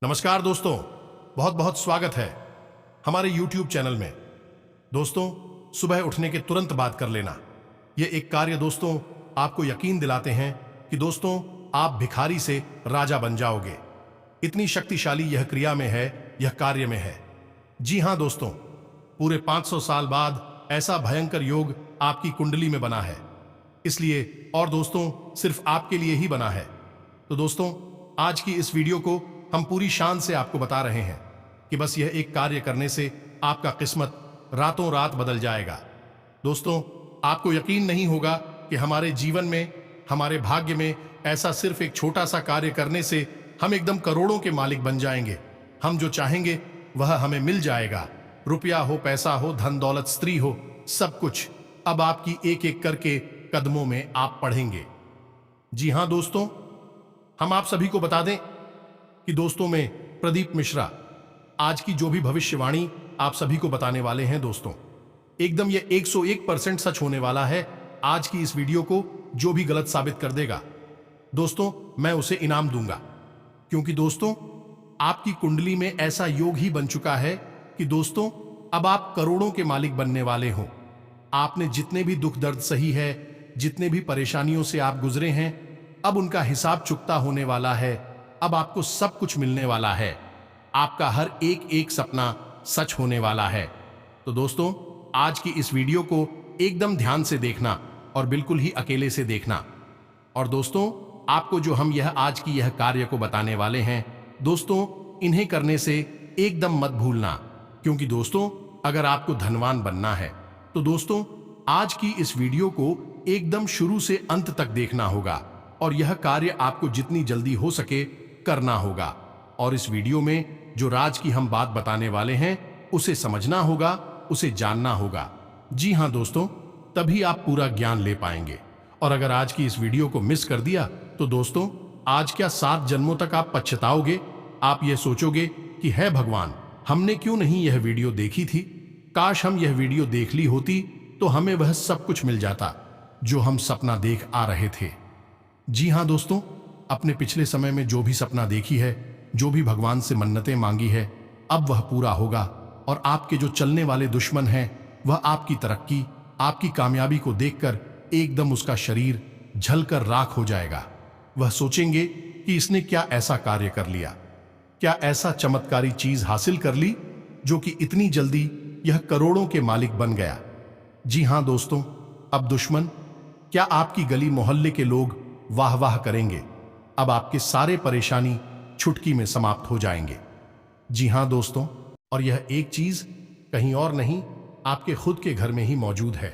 नमस्कार दोस्तों, बहुत बहुत स्वागत है हमारे YouTube चैनल में। दोस्तों, सुबह उठने के तुरंत बाद कर लेना ये एक कार्य दोस्तों आपको यकीन दिलाते हैं कि दोस्तों आप भिखारी से राजा बन जाओगे। इतनी शक्तिशाली यह क्रिया में है, यह कार्य में है। जी हां दोस्तों, पूरे 500 साल बाद ऐसा भयंकर योग आपकी कुंडली में बना है, इसलिए और दोस्तों सिर्फ आपके लिए ही बना है। तो दोस्तों आज की इस वीडियो को हम पूरी शान से आपको बता रहे हैं कि बस यह एक कार्य करने से आपका किस्मत रातों रात बदल जाएगा। दोस्तों आपको यकीन नहीं होगा कि हमारे जीवन में, हमारे भाग्य में ऐसा सिर्फ एक छोटा सा कार्य करने से हम एकदम करोड़ों के मालिक बन जाएंगे। हम जो चाहेंगे वह हमें मिल जाएगा। रुपया हो, पैसा हो, धन दौलत, स्त्री हो, सब कुछ अब आपकी एक एक करके कदमों में आप पढ़ेंगे। जी हां दोस्तों, हम आप सभी को बता दें कि दोस्तों में प्रदीप मिश्रा आज की जो भी भविष्यवाणी आप सभी को बताने वाले हैं दोस्तों, एकदम ये 101% सच होने वाला है। आज की इस वीडियो को जो भी गलत साबित कर देगा दोस्तों, मैं उसे इनाम दूंगा। क्योंकि दोस्तों आपकी कुंडली में ऐसा योग ही बन चुका है कि दोस्तों अब आप करोड़ों के मालिक बनने वाले हो। आपने जितने भी दुख दर्द सही है, जितने भी परेशानियों से आप गुजरे हैं, अब उनका हिसाब चुकता होने वाला है। अब आपको सब कुछ मिलने वाला है। आपका हर एक एक सपना सच होने वाला है। तो दोस्तों आज की इस वीडियो को एकदम ध्यान से देखना और बिल्कुल ही अकेले से देखना। और दोस्तों आपको जो हम यह आज की यह कार्य को बताने वाले हैं दोस्तों, इन्हें करने से एकदम मत भूलना। क्योंकि दोस्तों अगर आपको धनवान बनना है तो दोस्तों आज की इस वीडियो को एकदम शुरू से अंत तक देखना होगा और यह कार्य आपको जितनी जल्दी हो सके करना होगा। और इस वीडियो में जो राज की हम बात बताने वाले हैं उसे समझना होगा, उसे जानना होगा। जी हां दोस्तों, तभी आप पूरा ज्ञान ले पाएंगे। और अगर आज की इस वीडियो को मिस कर दिया तो दोस्तों आज क्या 7 जन्मों तक आप पछताओगे। आप ये सोचोगे कि है भगवान, हमने क्यों नहीं यह वीडियो देखी थी। काश हम यह वीडियो देख ली होती तो हमें वह सब कुछ मिल जाता जो हम सपना देख आ रहे थे। जी हां दोस्तों, अपने पिछले समय में जो भी सपना देखी है, जो भी भगवान से मन्नतें मांगी है, अब वह पूरा होगा। और आपके जो चलने वाले दुश्मन हैं वह आपकी तरक्की, आपकी कामयाबी को देखकर एकदम उसका शरीर झलकर राख हो जाएगा। वह सोचेंगे कि इसने क्या ऐसा कार्य कर लिया, क्या ऐसा चमत्कारी चीज हासिल कर ली जो कि इतनी जल्दी यह करोड़ों के मालिक बन गया। जी हां दोस्तों, अब दुश्मन क्या आपकी गली मोहल्ले के लोग वाह वाह करेंगे। अब आपके सारे परेशानी चुटकी में समाप्त हो जाएंगे। जी हां दोस्तों, और यह एक चीज कहीं और नहीं, आपके खुद के घर में ही मौजूद है।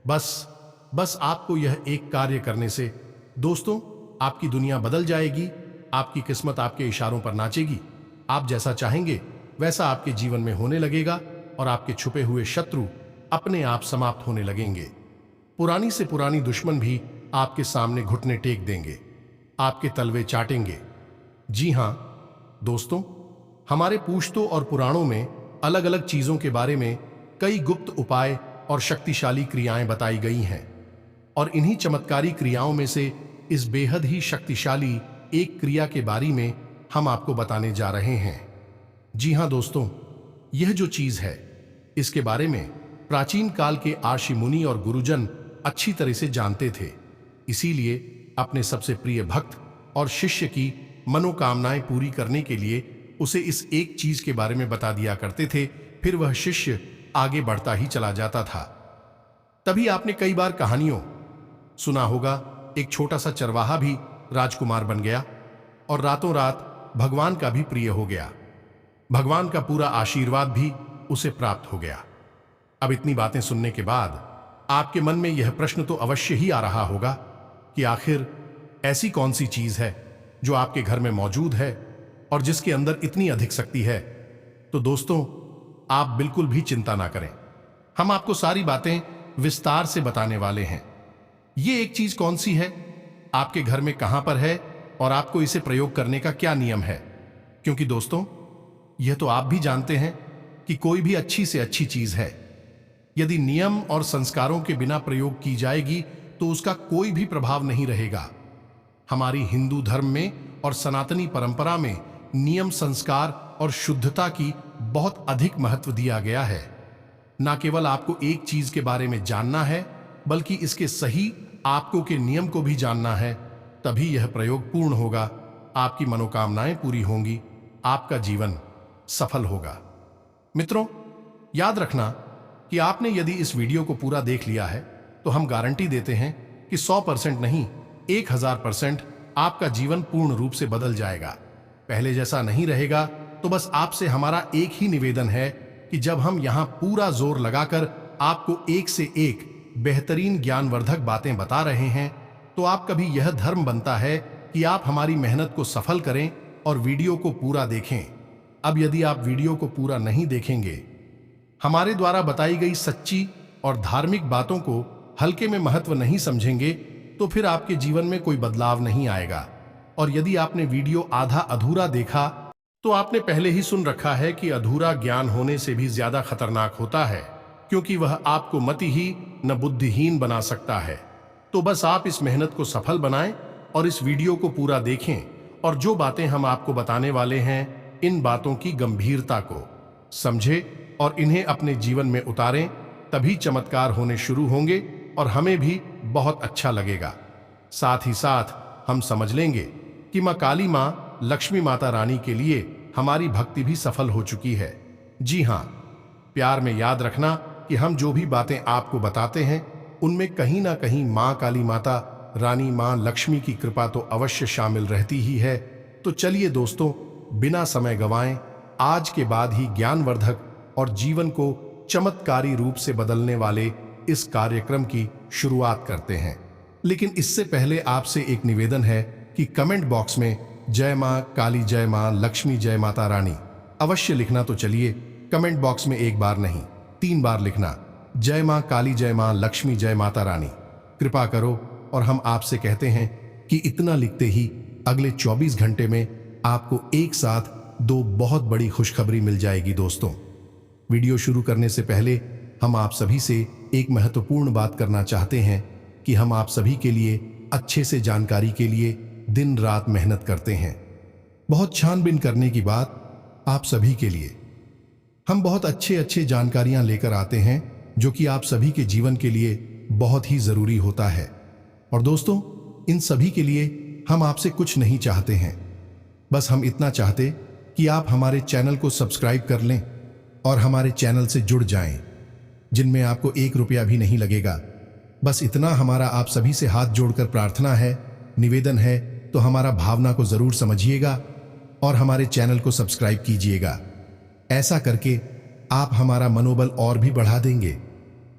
बस आपको यह एक कार्य करने से दोस्तों आपकी दुनिया बदल जाएगी। आपकी किस्मत आपके इशारों पर नाचेगी। आप जैसा चाहेंगे वैसा आपके जीवन में होने लगेगा और आपके छुपे हुए शत्रु अपने आप समाप्त होने लगेंगे। पुरानी से पुरानी दुश्मन भी आपके सामने घुटने टेक देंगे, आपके तलवे चाटेंगे। जी हां दोस्तों, हमारे पुश्तों और पुराणों में अलग अलग चीजों के बारे में कई गुप्त उपाय और शक्तिशाली क्रियाएं बताई गई हैं। और इन्हीं चमत्कारी क्रियाओं में से इस बेहद ही शक्तिशाली एक क्रिया के बारे में हम आपको बताने जा रहे हैं। जी हां दोस्तों, यह जो चीज है इसके बारे में प्राचीन काल के आर्षि मुनि और गुरुजन अच्छी तरह से जानते थे। इसीलिए अपने सबसे प्रिय भक्त और शिष्य की मनोकामनाएं पूरी करने के लिए उसे इस एक चीज के बारे में बता दिया करते थे। फिर वह शिष्य आगे बढ़ता ही चला जाता था। तभी आपने कई बार कहानियों सुना होगा, एक छोटा सा चरवाहा भी राजकुमार बन गया और रातों रात भगवान का भी प्रिय हो गया। भगवान का पूरा आशीर्वाद भी उसे प्राप्त हो गया। अब इतनी बातें सुनने के बाद आपके मन में यह प्रश्न तो अवश्य ही आ रहा होगा कि आखिर ऐसी कौन सी चीज है जो आपके घर में मौजूद है और जिसके अंदर इतनी अधिक शक्ति है। तो दोस्तों आप बिल्कुल भी चिंता ना करें, हम आपको सारी बातें विस्तार से बताने वाले हैं। ये एक चीज कौन सी है, आपके घर में कहां पर है और आपको इसे प्रयोग करने का क्या नियम है। क्योंकि दोस्तों यह तो आप भी जानते हैं कि कोई भी अच्छी से अच्छी चीज है, यदि नियम और संस्कारों के बिना प्रयोग की जाएगी तो उसका कोई भी प्रभाव नहीं रहेगा। हमारी हिंदू धर्म में और सनातनी परंपरा में नियम, संस्कार और शुद्धता की बहुत अधिक महत्व दिया गया है। न केवल आपको एक चीज के बारे में जानना है, बल्कि इसके सही आपको के नियम को भी जानना है। तभी यह प्रयोग पूर्ण होगा, आपकी मनोकामनाएं पूरी होंगी, आपका जीवन सफल होगा। मित्रों, याद रखना कि आपने यदि इस वीडियो को पूरा देख लिया है तो हम गारंटी देते हैं कि 100% नहीं, 1000% आपका जीवन पूर्ण रूप से बदल जाएगा। पहले जैसा नहीं रहेगा। तो बस आपसे हमारा एक ही निवेदन है कि जब हम यहां पूरा जोर लगाकर आपको एक से एक बेहतरीन ज्ञानवर्धक बातें बता रहे हैं, तो आपका भी यह धर्म बनता है कि आप हमारी मेहनत को सफल करें और वीडियो को पूरा देखें। अब यदि आप वीडियो को पूरा नहीं देखेंगे, हमारे द्वारा बताई गई सच्ची और धार्मिक बातों को हल्के में महत्व नहीं समझेंगे, तो फिर आपके जीवन में कोई बदलाव नहीं आएगा। और यदि आपने वीडियो आधा अधूरा देखा, तो आपने पहले ही सुन रखा है कि अधूरा ज्ञान होने से भी ज्यादा खतरनाक होता है, क्योंकि वह आपको मति ही न बुद्धिहीन बना सकता है। तो बस आप इस मेहनत को सफल बनाएं और इस वीडियो को पूरा देखें, और जो बातें हम आपको बताने वाले हैं, इन बातों की गंभीरता को समझें और इन्हें अपने जीवन में उतारें। तभी चमत्कार होने शुरू होंगे और हमें भी बहुत अच्छा लगेगा। साथ ही साथ हम समझ लेंगे कि माँ काली, माँ लक्ष्मी, माता रानी के लिए हमारी भक्ति भी सफल हो चुकी है। जी हाँ, प्यार में याद रखना कि हम जो भी बातें आपको बताते हैं, उनमें कहीं ना कहीं माँ काली, माता रानी, माँ लक्ष्मी की कृपा तो अवश्य शामिल रहती ही है। तो चलिए दोस्तों, बिना समय गंवाएं आज के बाद ही ज्ञानवर्धक और जीवन को चमत्कारी रूप से बदलने वाले इस कार्यक्रम की शुरुआत करते हैं। लेकिन इससे पहले आपसे एक निवेदन है कि कमेंट बॉक्स में जय मां काली, जय मां लक्ष्मी, जय माता रानी अवश्य लिखना। तो चलिए, कमेंट बॉक्स में एक बार नहीं, 3 बार लिखना, जय मां काली, जय मां लक्ष्मी, जय माता रानी। कृपा करो। और हम आपसे कहते हैं कि इतना लिखते ही अगले 24 घंटे में आपको एक साथ 2 बहुत बड़ी खुशखबरी मिल जाएगी। दोस्तों, वीडियो शुरू करने से पहले हम आप सभी से एक महत्वपूर्ण बात करना चाहते हैं कि हम आप सभी के लिए अच्छे से जानकारी के लिए दिन रात मेहनत करते हैं। बहुत छानबीन करने की बात आप सभी के लिए हम बहुत अच्छे जानकारियां लेकर आते हैं, जो कि आप सभी के जीवन के लिए बहुत ही जरूरी होता है। और दोस्तों, इन सभी के लिए हम आपसे कुछ नहीं चाहते हैं, बस हम इतना चाहते कि आप हमारे चैनल को सब्सक्राइब कर लें और हमारे चैनल से जुड़ जाएं, जिनमें आपको 1 रुपया भी नहीं लगेगा। बस इतना हमारा आप सभी से हाथ जोड़कर प्रार्थना है, निवेदन है। तो हमारा भावना को जरूर समझिएगा और हमारे चैनल को सब्सक्राइब कीजिएगा। ऐसा करके आप हमारा मनोबल और भी बढ़ा देंगे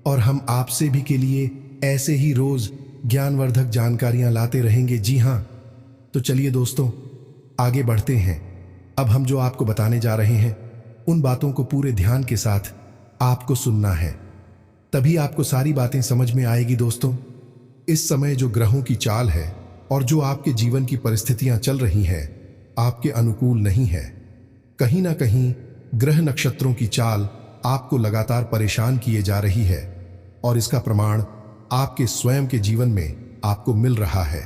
और हम आपसे भी के लिए ऐसे ही रोज ज्ञानवर्धक जानकारियां लाते रहेंगे। जी हाँ, तो चलिए दोस्तों, आगे बढ़ते हैं। अब हम जो आपको बताने जा रहे हैं, उन बातों को पूरे ध्यान के साथ आपको सुनना है, तभी आपको सारी बातें समझ में आएगी। दोस्तों, इस समय जो ग्रहों की चाल है और जो आपके जीवन की परिस्थितियां चल रही हैं, आपके अनुकूल नहीं है। कहीं ना कहीं ग्रह नक्षत्रों की चाल आपको लगातार परेशान किए जा रही है, और इसका प्रमाण आपके स्वयं के जीवन में आपको मिल रहा है।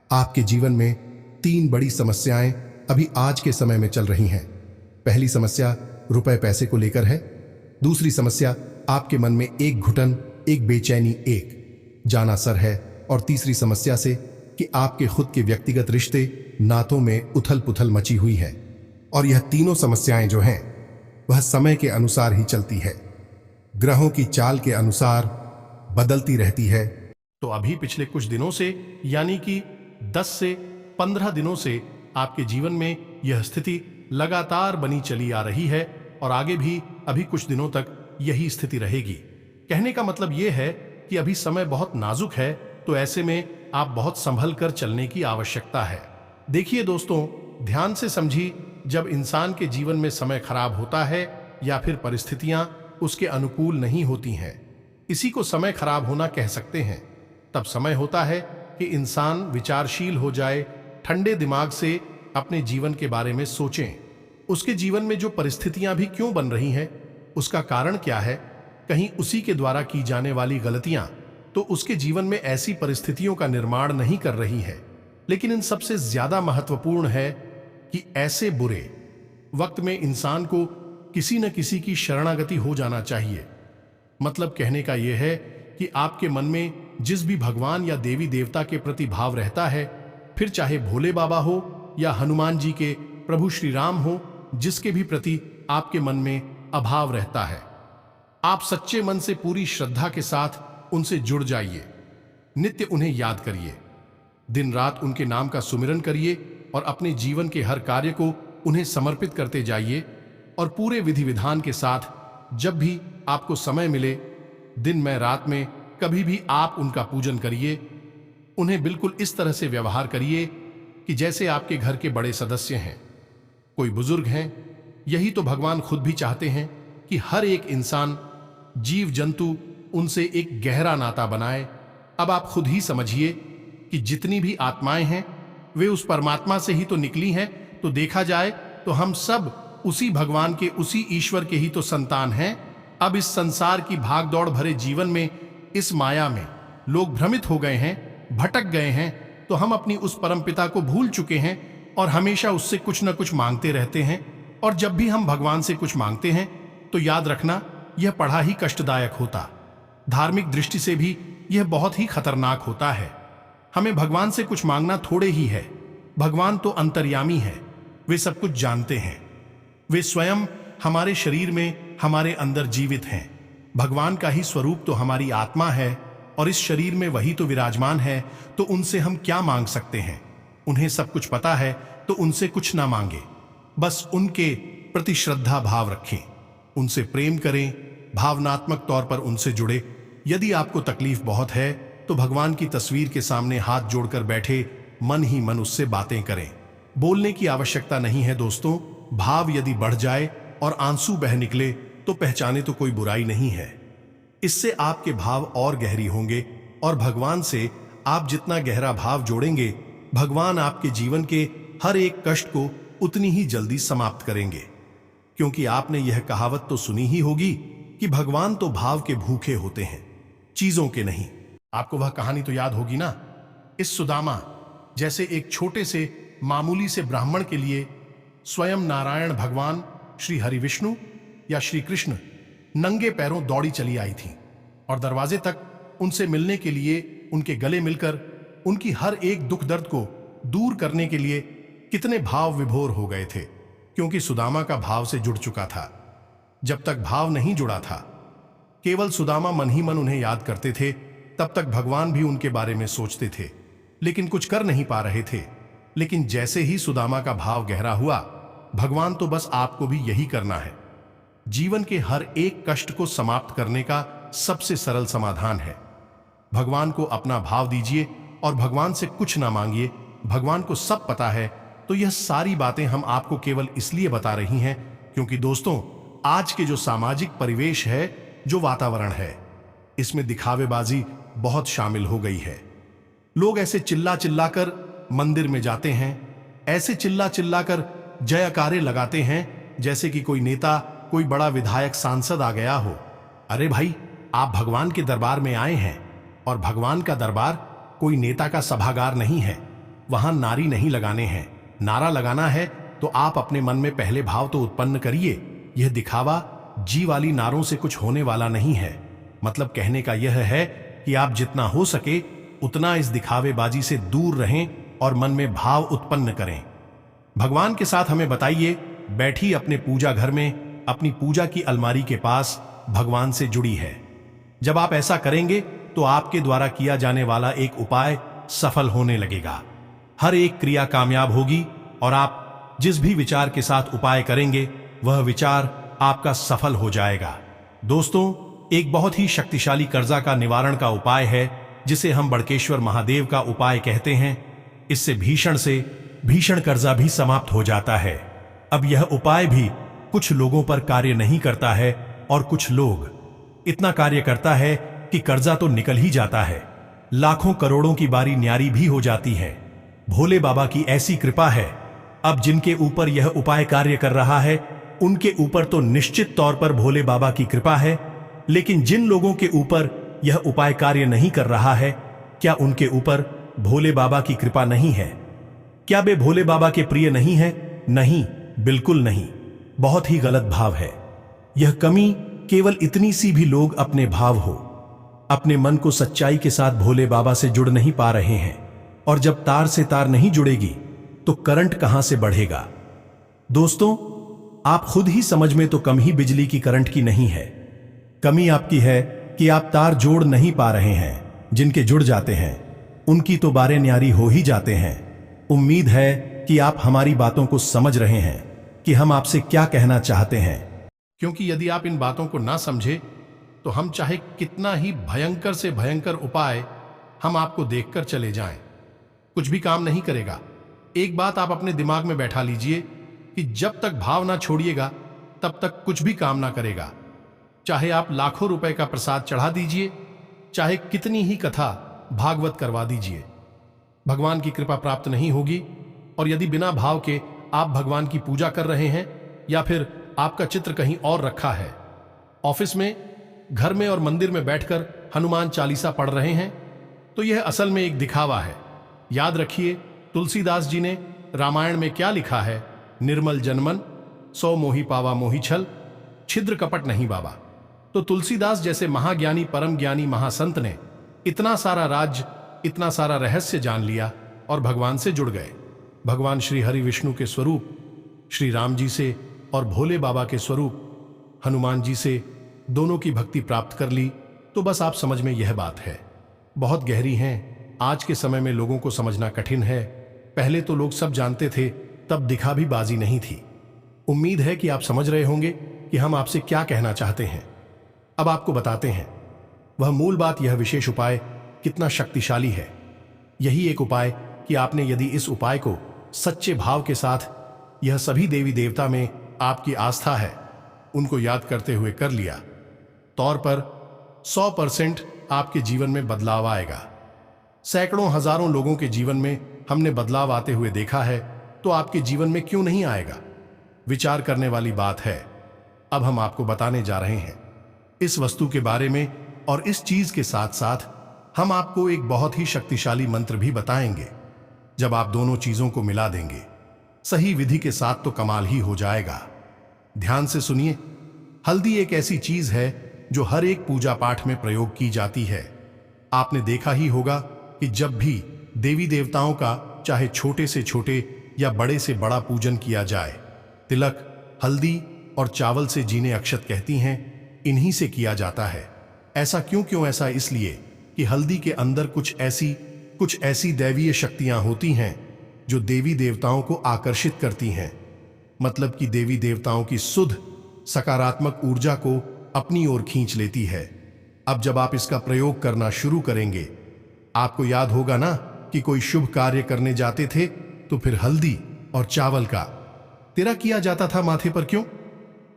आपके जीवन में 3 बड़ी समस्याएं अभी आज के समय में चल रही हैं। पहली समस्या रुपए पैसे को लेकर है। दूसरी समस्या आपके मन में एक घुटन, एक बेचैनी, एक जाना सर है। और तीसरी समस्या से कि आपके खुद के व्यक्तिगत रिश्ते नातों में उथल पुथल मची हुई है। और यह तीनों समस्याएं जो हैं, वह समय के अनुसार ही चलती है, ग्रहों की चाल के अनुसार बदलती रहती है। तो अभी पिछले कुछ दिनों से, यानी कि 10 से 15 दिनों से आपके जीवन में यह स्थिति लगातार बनी चली आ रही है और आगे भी अभी कुछ दिनों तक यही स्थिति रहेगी। कहने का मतलब यह है कि अभी समय बहुत नाजुक है, तो ऐसे में आप बहुत संभल कर चलने की आवश्यकता है। देखिए दोस्तों, ध्यान से समझिए, जब इंसान के जीवन में समय खराब होता है या फिर परिस्थितियां उसके अनुकूल नहीं होती हैं, इसी को समय खराब होना कह सकते हैं। तब समय होता है कि इंसान विचारशील हो जाए, ठंडे दिमाग से अपने जीवन के बारे में सोचें। उसके जीवन में जो परिस्थितियां भी क्यों बन रही हैं, उसका कारण क्या है। कहीं उसी के द्वारा की जाने वाली गलतियां तो उसके जीवन में ऐसी परिस्थितियों का निर्माण नहीं कर रही है। लेकिन इन सबसे ज्यादा महत्वपूर्ण है कि ऐसे बुरे वक्त में इंसान को किसी न किसी की शरणागति हो जाना चाहिए। मतलब कहने का यह है कि आपके मन में जिस भी भगवान या देवी देवता के प्रति भाव रहता है, फिर चाहे भोले बाबा हो या हनुमान जी के प्रभु श्री राम हो, जिसके भी प्रति आपके मन में अभाव रहता है, आप सच्चे मन से पूरी श्रद्धा के साथ उनसे जुड़ जाइए। नित्य उन्हें याद करिए, दिन रात उनके नाम का सुमिरन करिए और अपने जीवन के हर कार्य को उन्हें समर्पित करते जाइए। और पूरे विधि विधान के साथ जब भी आपको समय मिले, दिन में रात में कभी भी आप उनका पूजन करिए। उन्हें बिल्कुल इस तरह से व्यवहार करिए कि जैसे आपके घर के बड़े सदस्य हैं, कोई बुजुर्ग हैं। यही तो भगवान खुद भी चाहते हैं कि हर एक इंसान, जीव जंतु उनसे एक गहरा नाता बनाए। अब आप खुद ही समझिए कि जितनी भी आत्माएं हैं वे उस परमात्मा से ही तो निकली हैं। तो देखा जाए तो हम सब उसी भगवान के, उसी ईश्वर के ही तो संतान हैं। अब इस संसार की भागदौड़ भरे जीवन में, इस माया में लोग भ्रमित हो गए हैं, भटक गए हैं। तो हम अपनी उस परमपिता को भूल चुके हैं और हमेशा उससे कुछ न कुछ मांगते रहते हैं। और जब भी हम भगवान से कुछ मांगते हैं तो याद रखना, यह बड़ा ही कष्टदायक होता, धार्मिक दृष्टि से भी यह बहुत ही खतरनाक होता है। हमें भगवान से कुछ मांगना थोड़े ही है। भगवान तो अंतर्यामी है, वे सब कुछ जानते हैं। वे स्वयं हमारे शरीर में, हमारे अंदर जीवित हैं। भगवान का ही स्वरूप तो हमारी आत्मा है और इस शरीर में वही तो विराजमान है। तो उनसे हम क्या मांग सकते हैं? उन्हें सब कुछ पता है, तो उनसे कुछ ना मांगे, बस उनके प्रति श्रद्धा भाव रखें, उनसे प्रेम करें, भावनात्मक तौर पर उनसे जुड़े। यदि आपको तकलीफ बहुत है तो भगवान की तस्वीर के सामने हाथ जोड़कर बैठे, मन ही मन उससे बातें करें। बोलने की आवश्यकता नहीं है दोस्तों। भाव यदि बढ़ जाए और आंसू बह निकले तो पहचाने तो कोई बुराई नहीं है। इससे आपके भाव और गहरी होंगे और भगवान से आप जितना गहरा भाव जोड़ेंगे, भगवान आपके जीवन के हर एक कष्ट को उतनी ही जल्दी समाप्त करेंगे। क्योंकि आपने यह कहावत तो सुनी ही होगी कि भगवान तो भाव के भूखे होते हैं, चीजों के नहीं। आपको वह कहानी तो याद होगी ना, इस सुदामा जैसे एक छोटे से मामूली से ब्राह्मण के लिए स्वयं नारायण भगवान श्री हरि विष्णु या श्री कृष्ण नंगे पैरों दौड़ी चली आई थी और दरवाजे तक उनसे मिलने के लिए उनके गले मिलकर उनकी हर एक दुख दर्द को दूर करने के लिए कितने भाव विभोर हो गए थे। क्योंकि सुदामा का भाव से जुड़ चुका था। जब तक भाव नहीं जुड़ा था, केवल सुदामा मन ही मन उन्हें याद करते थे, तब तक भगवान भी उनके बारे में सोचते थे, लेकिन कुछ कर नहीं पा रहे थे। लेकिन जैसे ही सुदामा का भाव गहरा हुआ, भगवान तो बस आपको भी यही करना है। जीवन के हर एक कष्ट को समाप्त करने का सबसे सरल समाधान है। भगवान को अपना भाव दीजिए और भगवान से कुछ ना मांगिए। भगवान को सब पता है। तो यह सारी बातें हम आपको केवल इसलिए बता रही हैं क्योंकि दोस्तों, आज के जो सामाजिक परिवेश है, जो वातावरण है, इसमें दिखावेबाजी बहुत शामिल हो गई है। लोग ऐसे चिल्ला चिल्ला कर मंदिर में जाते हैं, ऐसे चिल्ला चिल्ला कर जयकारे लगाते हैं जैसे कि कोई नेता, कोई बड़ा विधायक, सांसद आ गया हो। अरे भाई, आप भगवान के दरबार में आए हैं और भगवान का दरबार कोई नेता का सभागार नहीं है। वहां नारी नहीं लगाने हैं। नारा लगाना है तो आप अपने मन में पहले भाव तो उत्पन्न करिए। यह दिखावा जी वाली नारों से कुछ होने वाला नहीं है। मतलब कहने का यह है कि आप जितना हो सके उतना इस दिखावेबाजी से दूर रहें और मन में भाव उत्पन्न करें। भगवान के साथ हमें बताइए, बैठी अपने पूजा घर में, अपनी पूजा की अलमारी के पास भगवान से जुड़ी है। जब आप ऐसा करेंगे तो आपके द्वारा किया जाने वाला एक उपाय सफल होने लगेगा। हर एक क्रिया कामयाब होगी और आप जिस भी विचार के साथ उपाय करेंगे वह विचार आपका सफल हो जाएगा। दोस्तों, एक बहुत ही शक्तिशाली कर्जा का निवारण का उपाय है जिसे हम बड़केश्वर महादेव का उपाय कहते हैं। इससे भीषण कर्जा भी समाप्त हो जाता है। अब यह उपाय भी कुछ लोगों पर कार्य नहीं करता है और कुछ लोग इतना कार्य करता है कि कर्जा तो निकल ही जाता है, लाखों करोड़ों की बारी न्यारी भी हो जाती है। भोले बाबा की ऐसी कृपा है। अब जिनके ऊपर यह उपाय कार्य कर रहा है उनके ऊपर तो निश्चित तौर पर भोले बाबा की कृपा है, लेकिन जिन लोगों के ऊपर यह उपाय कार्य नहीं कर रहा है, क्या उनके ऊपर भोले बाबा की कृपा नहीं है? क्या वे भोले बाबा के प्रिय नहीं है? नहीं, बिल्कुल नहीं, बहुत ही गलत भाव है। यह कमी केवल इतनी सी भी लोग अपने भाव हो, अपने मन को सच्चाई के साथ भोले बाबा से जुड़ नहीं पा रहे हैं। और जब तार से तार नहीं जुड़ेगी तो करंट कहां से बढ़ेगा। दोस्तों, आप खुद ही समझ में तो कम ही बिजली की करंट की नहीं है। कमी आपकी है कि आप तार जोड़ नहीं पा रहे हैं। जिनके जुड़ जाते हैं उनकी तो बारे न्यारी हो ही जाते हैं। उम्मीद है कि आप हमारी बातों को समझ रहे हैं कि हम आपसे क्या कहना चाहते हैं। क्योंकि यदि आप इन बातों को ना समझे तो हम चाहे कितना ही भयंकर से भयंकर उपाय हम आपको देखकर चले जाएं, कुछ भी काम नहीं करेगा। एक बात आप अपने दिमाग में बैठा लीजिए कि जब तक भाव ना छोड़िएगा तब तक कुछ भी काम ना करेगा। चाहे आप लाखों रुपए का प्रसाद चढ़ा दीजिए, चाहे कितनी ही कथा भागवत करवा दीजिए, भगवान की कृपा प्राप्त नहीं होगी। और यदि बिना भाव के आप भगवान की पूजा कर रहे हैं या फिर आपका चित्र कहीं और रखा है, ऑफिस में, घर में और मंदिर में बैठकर हनुमान चालीसा पढ़ रहे हैं, तो यह असल में एक दिखावा है। याद रखिए, तुलसीदास जी ने रामायण में क्या लिखा है, निर्मल जनमन सौ मोही पावा मोही छल, छिद्र कपट नहीं बाबा। तो तुलसीदास जैसे महाज्ञानी परम ज्ञानी महासंत ने इतना सारा राज्य, इतना सारा रहस्य जान लिया और भगवान से जुड़ गए। भगवान श्री हरि विष्णु के स्वरूप श्री राम जी से और भोले बाबा के स्वरूप हनुमान जी से दोनों की भक्ति प्राप्त कर ली। तो बस आप समझ में यह बात है, बहुत गहरी हैं। आज के समय में लोगों को समझना कठिन है। पहले तो लोग सब जानते थे, तब दिखा भी बाजी नहीं थी। उम्मीद है कि आप समझ रहे होंगे कि हम आपसे क्या कहना चाहते हैं। अब आपको बताते हैं वह मूल बात, यह विशेष उपाय कितना शक्तिशाली है। यही एक उपाय कि आपने यदि इस उपाय को सच्चे भाव के साथ, यह सभी देवी देवता में आपकी आस्था है, उनको याद करते हुए कर लिया, तौर पर 100% आपके जीवन में बदलाव आएगा। सैकड़ों हजारों लोगों के जीवन में हमने बदलाव आते हुए देखा है, तो आपके जीवन में क्यों नहीं आएगा। विचार करने वाली बात है। अब हम आपको बताने जा रहे हैं इस वस्तु के बारे में, और इस चीज के साथ साथ हम आपको एक बहुत ही शक्तिशाली मंत्र भी बताएंगे। जब आप दोनों चीजों को मिला देंगे सही विधि के साथ तो कमाल ही हो जाएगा। ध्यान से सुनिए। हल्दी एक ऐसी चीज है जो हर एक पूजा पाठ में प्रयोग की जाती है। आपने देखा ही होगा कि जब भी देवी देवताओं का चाहे छोटे से छोटे या बड़े से बड़ा पूजन किया जाए, तिलक, हल्दी और चावल से जीने अक्षत कहती हैं, इन्हीं से किया जाता है। ऐसा क्यों? ऐसा इसलिए कि हल्दी के अंदर कुछ ऐसी दैवीय शक्तियां होती हैं जो देवी देवताओं को आकर्षित करती हैं। मतलब कि देवी देवताओं की शुद्ध सकारात्मक ऊर्जा को अपनी ओर खींच लेती है। अब जब आप इसका प्रयोग करना शुरू करेंगे, आपको याद होगा ना कि कोई शुभ कार्य करने जाते थे तो फिर हल्दी और चावल का तिरा किया जाता था माथे पर। क्यों?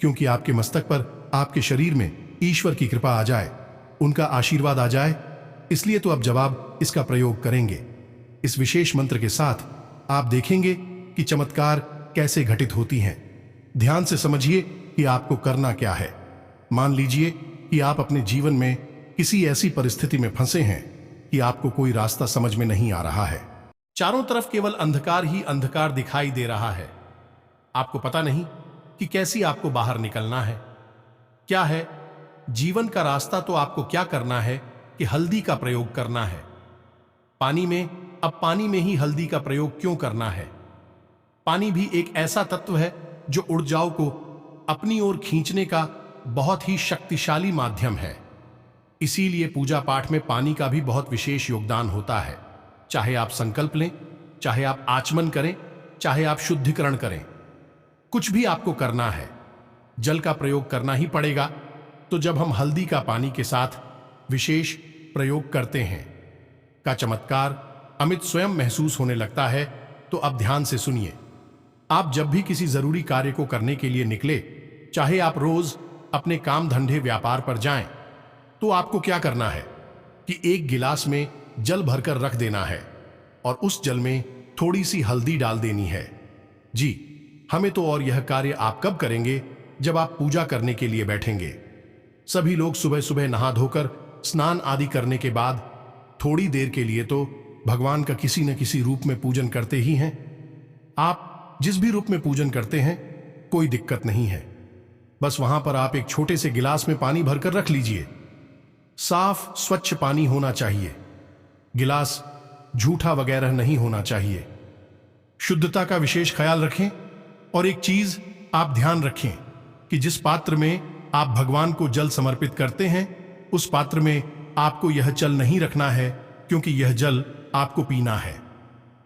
क्योंकि आपके मस्तक पर, आपके शरीर में ईश्वर की कृपा आ जाए, उनका आशीर्वाद आ जाए। इसलिए तो अब जब आप इसका प्रयोग करेंगे इस विशेष मंत्र के साथ, आप देखेंगे कि चमत्कार कैसे घटित होती हैं। ध्यान से समझिए कि आपको करना क्या है। मान लीजिए कि आप अपने जीवन में किसी ऐसी परिस्थिति में फंसे हैं कि आपको कोई रास्ता समझ में नहीं आ रहा है। चारों तरफ केवल अंधकार ही अंधकार दिखाई दे रहा है। आपको पता नहीं कि कैसे आपको बाहर निकलना है। क्या है जीवन का रास्ता? तो आपको क्या करना है कि हल्दी का प्रयोग करना है पानी में। अब पानी में ही हल्दी का प्रयोग क्यों करना है? पानी भी एक ऐसा तत्व है जो ऊर्जाओं को अपनी ओर खींचने का बहुत ही शक्तिशाली माध्यम है। इसीलिए पूजा पाठ में पानी का भी बहुत विशेष योगदान होता है। चाहे आप संकल्प लें, चाहे आप आचमन करें, चाहे आप शुद्धिकरण करें, कुछ भी आपको करना है, जल का प्रयोग करना ही पड़ेगा। तो जब हम हल्दी का पानी के साथ विशेष प्रयोग करते हैं का चमत्कार अमित स्वयं महसूस होने लगता है। तो अब ध्यान से सुनिए। आप जब भी किसी जरूरी कार्य को करने के लिए निकले, चाहे आप रोज अपने काम धंधे व्यापार पर जाएं, तो आपको क्या करना है कि एक गिलास में जल भरकर रख देना है और उस जल में थोड़ी सी हल्दी डाल देनी है। जी हमें तो। और यह कार्य आप कब करेंगे? जब आप पूजा करने के लिए बैठेंगे। सभी लोग सुबह सुबह नहा धोकर स्नान आदि करने के बाद थोड़ी देर के लिए तो भगवान का किसी न किसी रूप में पूजन करते ही हैं। आप जिस भी रूप में पूजन करते हैं कोई दिक्कत नहीं है। बस वहां पर आप एक छोटे से गिलास में पानी भरकर रख लीजिए। साफ स्वच्छ पानी होना चाहिए। गिलास झूठा वगैरह नहीं होना चाहिए। शुद्धता का विशेष ख्याल रखें। और एक चीज आप ध्यान रखें कि जिस पात्र में आप भगवान को जल समर्पित करते हैं उस पात्र में आपको यह जल नहीं रखना है, क्योंकि यह जल आपको पीना है।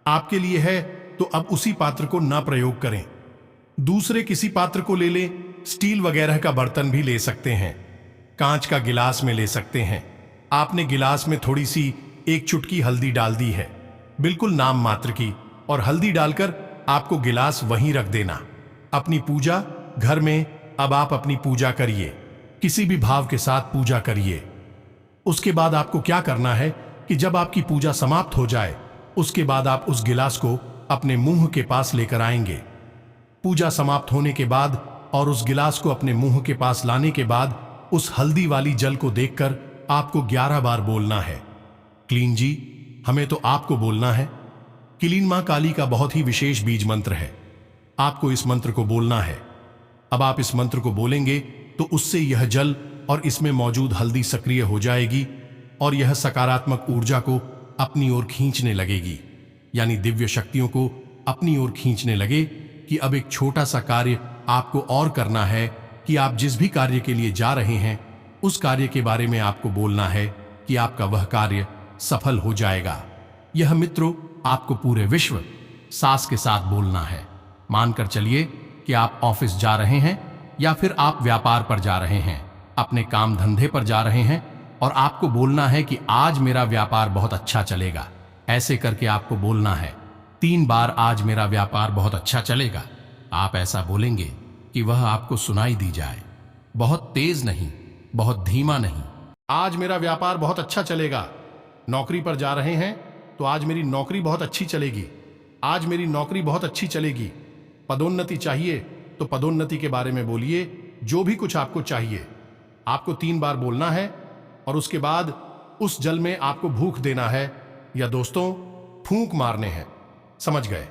आपके लिए है तो अब उसी पात्र को ना प्रयोग करें। दूसरे किसी पात्र को ले लें। स्टील वगैरह का बर्तन भी ले सकते हैं, कांच का गिलास में ले सकते हैं। आपने गिलास में थोड़ी सी एक चुटकी हल्दी डाल दी है, बिल्कुल नाम मात्र की, और हल्दी डालकर आपको गिलास वहीं रख देना। अपनी पूजा घर में अब आप अपनी पूजा करिए, किसी भी भाव के साथ पूजा करिए। उसके बाद आपको क्या करना है कि जब आपकी पूजा समाप्त हो जाए उसके बाद आप उस गिलास को अपने मुंह के पास लेकर आएंगे। पूजा समाप्त होने के बाद और उस गिलास को अपने मुंह के पास लाने के बाद उस हल्दी वाली जल को देखकर आपको 11 बार बोलना है, क्लीन जी, हमें तो आपको बोलना है। क्लीन मां काली का बहुत ही विशेष बीज मंत्र है। आपको इस मंत्र को बोलना है। अब आप इस मंत्र को बोलेंगे तो उससे यह जल और इसमें मौजूद हल्दी सक्रिय हो जाएगी और यह सकारात्मक ऊर्जा को अपनी ओर खींचने लगेगी, यानी दिव्य शक्तियों को अपनी ओर खींचने लगे कि अब एक छोटा सा कार्य आपको और करना है कि आप जिस भी कार्य के लिए जा रहे हैं उस कार्य के बारे में आपको बोलना है कि आपका वह कार्य सफल हो जाएगा। यह मित्रों आपको पूरे विश्व सास के साथ बोलना है। मानकर चलिए कि आप ऑफिस जा रहे हैं या फिर आप व्यापार पर जा रहे हैं, अपने काम धंधे पर जा रहे हैं और आपको बोलना है कि आज मेरा व्यापार बहुत अच्छा चलेगा। ऐसे करके आपको बोलना है 3 बार, आज मेरा व्यापार बहुत अच्छा चलेगा। आप ऐसा बोलेंगे कि वह आपको सुनाई दी जाए, बहुत तेज नहीं, बहुत धीमा नहीं। आज मेरा व्यापार बहुत अच्छा चलेगा। नौकरी पर जा रहे हैं तो आज मेरी नौकरी बहुत अच्छी चलेगी। आज मेरी नौकरी बहुत अच्छी चलेगी। पदोन्नति चाहिए तो पदोन्नति के बारे में बोलिए। जो भी कुछ आपको चाहिए आपको 3 बार बोलना है और उसके बाद उस जल में आपको भूख देना है या दोस्तों फूंक मारने हैं। समझ गए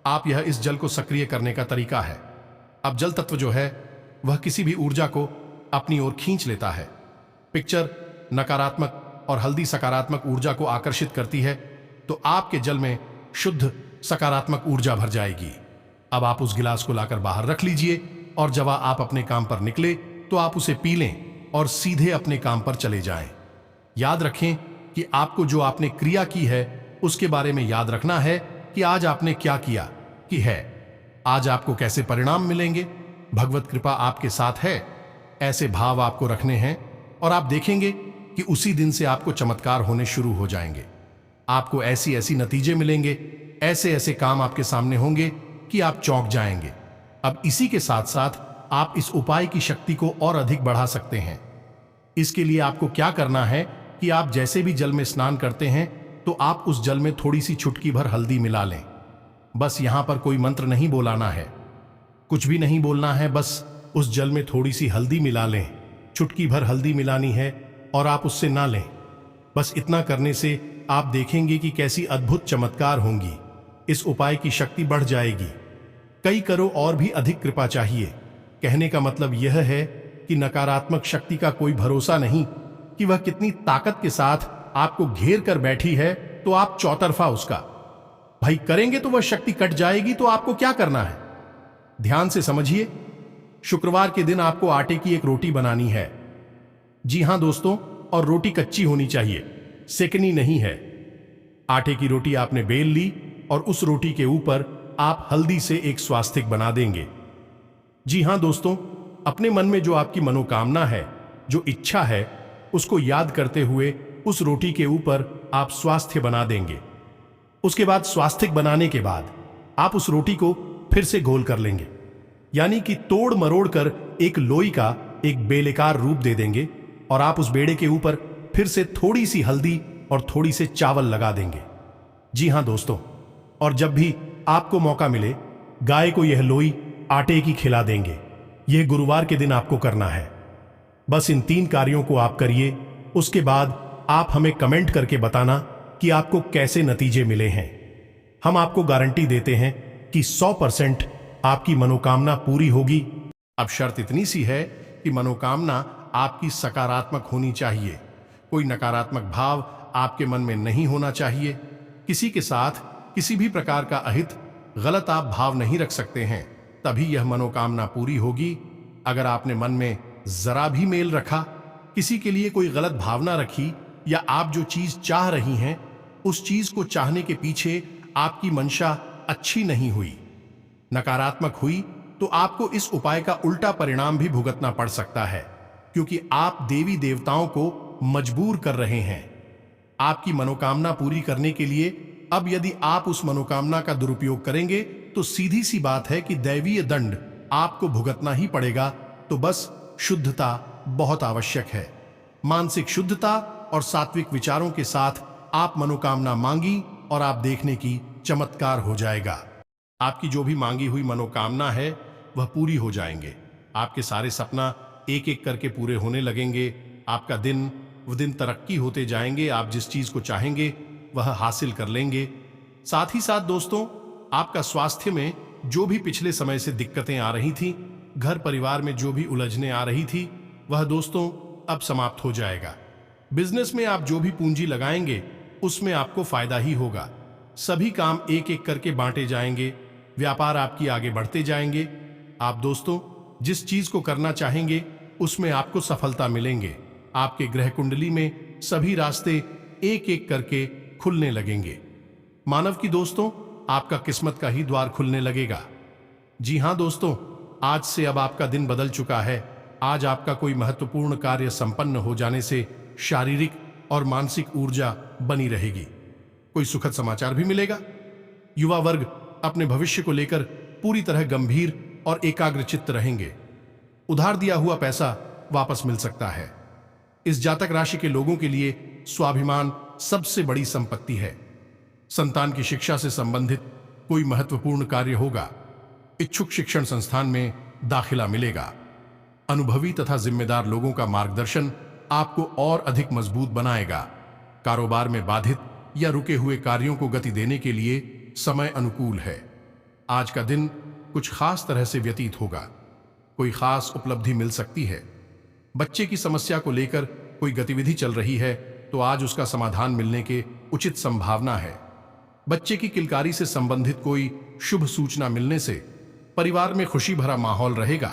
आप? यह इस जल को सक्रिय करने का तरीका है। अब जल तत्व जो है वह किसी भी ऊर्जा को अपनी ओर खींच लेता है। पिक्चर नकारात्मक और हल्दी सकारात्मक ऊर्जा को आकर्षित करती है, तो आपके जल में शुद्ध सकारात्मक ऊर्जा भर जाएगी। अब आप उस गिलास को लाकर बाहर रख लीजिए और जब आप अपने काम पर निकले तो आप उसे पी लें और सीधे अपने काम पर चले जाएं। याद रखें कि आपको जो आपने क्रिया की है उसके बारे में याद रखना है कि आज आपने क्या किया कि है, आज आपको कैसे परिणाम मिलेंगे। भगवत कृपा आपके साथ है, ऐसे भाव आपको रखने हैं और आप देखेंगे कि उसी दिन से आपको चमत्कार होने शुरू हो जाएंगे। आपको ऐसी ऐसी नतीजे मिलेंगे, ऐसे ऐसे काम आपके सामने होंगे कि आप चौंक जाएंगे। अब इसी के साथ साथ आप इस उपाय की शक्ति को और अधिक बढ़ा सकते हैं। इसके लिए आपको क्या करना है कि आप जैसे भी जल में स्नान करते हैं तो आप उस जल में थोड़ी सी चुटकी भर हल्दी मिला लें। बस यहां पर कोई मंत्र नहीं बोलाना है, कुछ भी नहीं बोलना है, बस उस जल में थोड़ी सी हल्दी मिला लें। चुटकी भर हल्दी मिलानी है और आप उससे ना लें। बस इतना करने से आप देखेंगे कि कैसी अद्भुत चमत्कार होंगी। इस उपाय की शक्ति बढ़ जाएगी। कई करो और भी अधिक कृपा चाहिए। कहने का मतलब यह है कि नकारात्मक शक्ति का कोई भरोसा नहीं कि वह कितनी ताकत के साथ आपको घेर कर बैठी है, तो आप चौतरफा उसका भाई करेंगे तो वह शक्ति कट जाएगी। तो आपको क्या करना है, ध्यान से समझिए। शुक्रवार के दिन आपको आटे की एक रोटी बनानी है। जी हां दोस्तों, और रोटी कच्ची होनी चाहिए, सेकनी नहीं है। आटे की रोटी आपने बेल ली और उस रोटी के ऊपर आप हल्दी से एक स्वास्तिक बना देंगे। जी हां दोस्तों, अपने मन में जो आपकी मनोकामना है, जो इच्छा है, उसको याद करते हुए उस रोटी के ऊपर आप स्वास्थ्य बना देंगे। उसके बाद स्वास्तिक बनाने के बाद आप उस रोटी को फिर से गोल कर लेंगे, यानी कि तोड़ मरोड़ कर एक लोई का एक बेलेकार रूप दे देंगे और आप उस बेड़े के ऊपर फिर से थोड़ी सी हल्दी और थोड़ी से चावल लगा देंगे। जी हां दोस्तों, और जब भी आपको मौका मिले गाय को यह लोई आटे की खिला देंगे। यह गुरुवार के दिन आपको करना है। बस इन 3 कार्यों को आप करिए। उसके बाद आप हमें कमेंट करके बताना कि आपको कैसे नतीजे मिले हैं। हम आपको गारंटी देते हैं कि 100% आपकी मनोकामना पूरी होगी। अब शर्त इतनी सी है कि मनोकामना आपकी सकारात्मक होनी चाहिए। कोई नकारात्मक भाव आपके मन में नहीं होना चाहिए। किसी के साथ किसी भी प्रकार का अहित, गलत आप भाव नहीं रख सकते हैं, तभी यह मनोकामना पूरी होगी। अगर आपने मन में जरा भी मेल रखा, किसी के लिए कोई गलत भावना रखी, या आप जो चीज चाह रही हैं उस चीज को चाहने के पीछे आपकी मंशा अच्छी नहीं हुई, नकारात्मक हुई, तो आपको इस उपाय का उल्टा परिणाम भी भुगतना पड़ सकता है, क्योंकि आप देवी देवताओं को मजबूर कर रहे हैं आपकी मनोकामना पूरी करने के लिए। अब यदि आप उस मनोकामना का दुरुपयोग करेंगे तो सीधी सी बात है कि दैवीय दंड आपको भुगतना ही पड़ेगा। तो बस शुद्धता बहुत आवश्यक है। मानसिक शुद्धता और सात्विक विचारों के साथ आप मनोकामना मांगी और आप देखने की चमत्कार हो जाएगा। आपकी जो भी मांगी हुई मनोकामना है वह पूरी हो जाएंगे। आपके सारे सपना एक एक करके पूरे होने लगेंगे। आपका दिन व दिन तरक्की होते जाएंगे। आप जिस चीज को चाहेंगे वह हासिल कर लेंगे। साथ ही साथ दोस्तों, आपका स्वास्थ्य में जो भी पिछले समय से दिक्कतें आ रही थी, घर परिवार में जो भी उलझने आ रही थी, वह दोस्तों अब समाप्त हो जाएगा। बिजनेस में आप जो भी पूंजी लगाएंगे उसमें आपको फायदा ही होगा। सभी काम एक एक करके बांटे जाएंगे। व्यापार आपकी आगे बढ़ते जाएंगे। आप दोस्तों जिस चीज को करना चाहेंगे उसमें आपको सफलता मिलेंगे। आपके ग्रह कुंडली में सभी रास्ते एक एक करके खुलने लगेंगे। मानव की दोस्तों आपका किस्मत का ही द्वार खुलने लगेगा। जी हां दोस्तों, आज से अब आपका दिन बदल चुका है। आज आपका कोई महत्वपूर्ण कार्य संपन्न हो जाने से शारीरिक और मानसिक ऊर्जा बनी रहेगी। कोई सुखद समाचार भी मिलेगा। युवा वर्ग अपने भविष्य को लेकर पूरी तरह गंभीर और एकाग्रचित्त रहेंगे। उधार दिया हुआ पैसा वापस मिल सकता है। इस जातक राशि के लोगों के लिए स्वाभिमान सबसे बड़ी संपत्ति है। संतान की शिक्षा से संबंधित कोई महत्वपूर्ण कार्य होगा। इच्छुक शिक्षण संस्थान में दाखिला मिलेगा। अनुभवी तथा जिम्मेदार लोगों का मार्गदर्शन आपको और अधिक मजबूत बनाएगा। कारोबार में बाधित या रुके हुए कार्यों को गति देने के लिए समय अनुकूल है। आज का दिन कुछ खास तरह से व्यतीत होगा। कोई खास उपलब्धि मिल सकती है। बच्चे की समस्या को लेकर कोई गतिविधि चल रही है तो आज उसका समाधान मिलने के उचित संभावना है। बच्चे की किलकारी से संबंधित कोई शुभ सूचना मिलने से परिवार में खुशी भरा माहौल रहेगा।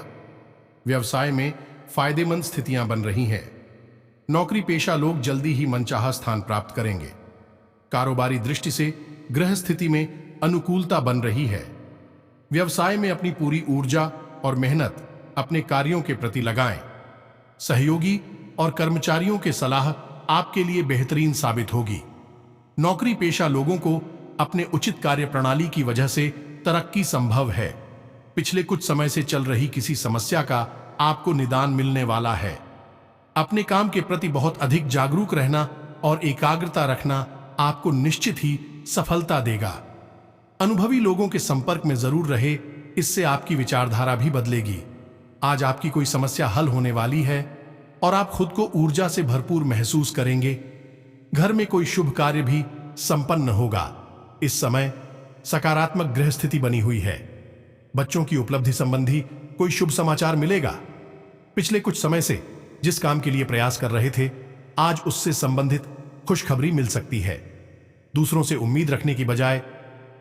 व्यवसाय में फायदेमंद स्थितियां बन रही हैं। नौकरी पेशा लोग जल्दी ही मनचाहा स्थान प्राप्त करेंगे। कारोबारी दृष्टि से ग्रह स्थिति में अनुकूलता बन रही है। व्यवसाय में अपनी पूरी ऊर्जा और मेहनत अपने कार्यों के प्रति लगाएं। सहयोगी और कर्मचारियों की सलाह आपके लिए बेहतरीन साबित होगी। नौकरी पेशा लोगों को अपने उचित कार्य प्रणाली की वजह से तरक्की संभव है। पिछले कुछ समय से चल रही किसी समस्या का आपको निदान मिलने वाला है। अपने काम के प्रति बहुत अधिक जागरूक रहना और एकाग्रता रखना आपको निश्चित ही सफलता देगा। अनुभवी लोगों के संपर्क में जरूर रहे, इससे आपकी विचारधारा भी बदलेगी। आज आपकी कोई समस्या हल होने वाली है और आप खुद को ऊर्जा से भरपूर महसूस करेंगे। घर में कोई शुभ कार्य भी संपन्न होगा। इस समय सकारात्मक ग्रह स्थिति बनी हुई है। बच्चों की उपलब्धि संबंधी कोई शुभ समाचार मिलेगा। पिछले कुछ समय से जिस काम के लिए प्रयास कर रहे थे, आज उससे संबंधित खुशखबरी मिल सकती है। दूसरों से उम्मीद रखने की बजाय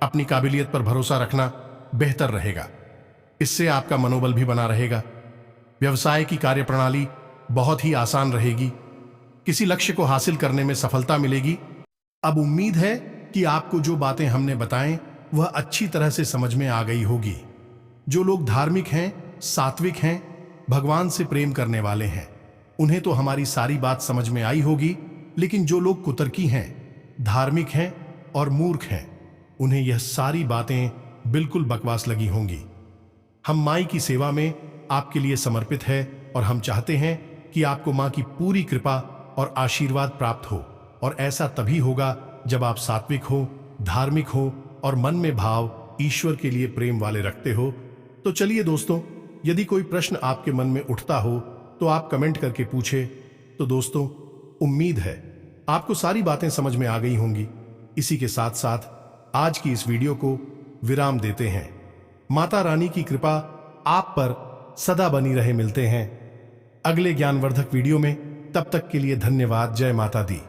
अपनी काबिलियत पर भरोसा रखना बेहतर रहेगा। इससे आपका मनोबल भी बना रहेगा। व्यवसाय की कार्यप्रणाली बहुत ही आसान रहेगी। किसी लक्ष्य को हासिल करने में सफलता मिलेगी। अब उम्मीद है कि आपको जो बातें हमने बताएं वह अच्छी तरह से समझ में आ गई होगी। जो लोग धार्मिक हैं, सात्विक हैं, भगवान से प्रेम करने वाले हैं, उन्हें तो हमारी सारी बात समझ में आई होगी। लेकिन जो लोग कुतर्की हैं, धार्मिक हैं और मूर्ख हैं, उन्हें यह सारी बातें बिल्कुल बकवास लगी होंगी। हम माई की सेवा में आपके लिए समर्पित है और हम चाहते हैं कि आपको मां की पूरी कृपा और आशीर्वाद प्राप्त हो। और ऐसा तभी होगा जब आप सात्विक हो, धार्मिक हो और मन में भाव ईश्वर के लिए प्रेम वाले रखते हो। तो चलिए दोस्तों, यदि कोई प्रश्न आपके मन में उठता हो तो आप कमेंट करके पूछे। तो दोस्तों, उम्मीद है आपको सारी बातें समझ में आ गई होंगी। इसी के साथ साथ आज की इस वीडियो को विराम देते हैं। माता रानी की कृपा आप पर सदा बनी रहे। मिलते हैं अगले ज्ञानवर्धक वीडियो में। तब तक के लिए धन्यवाद। जय माता दी।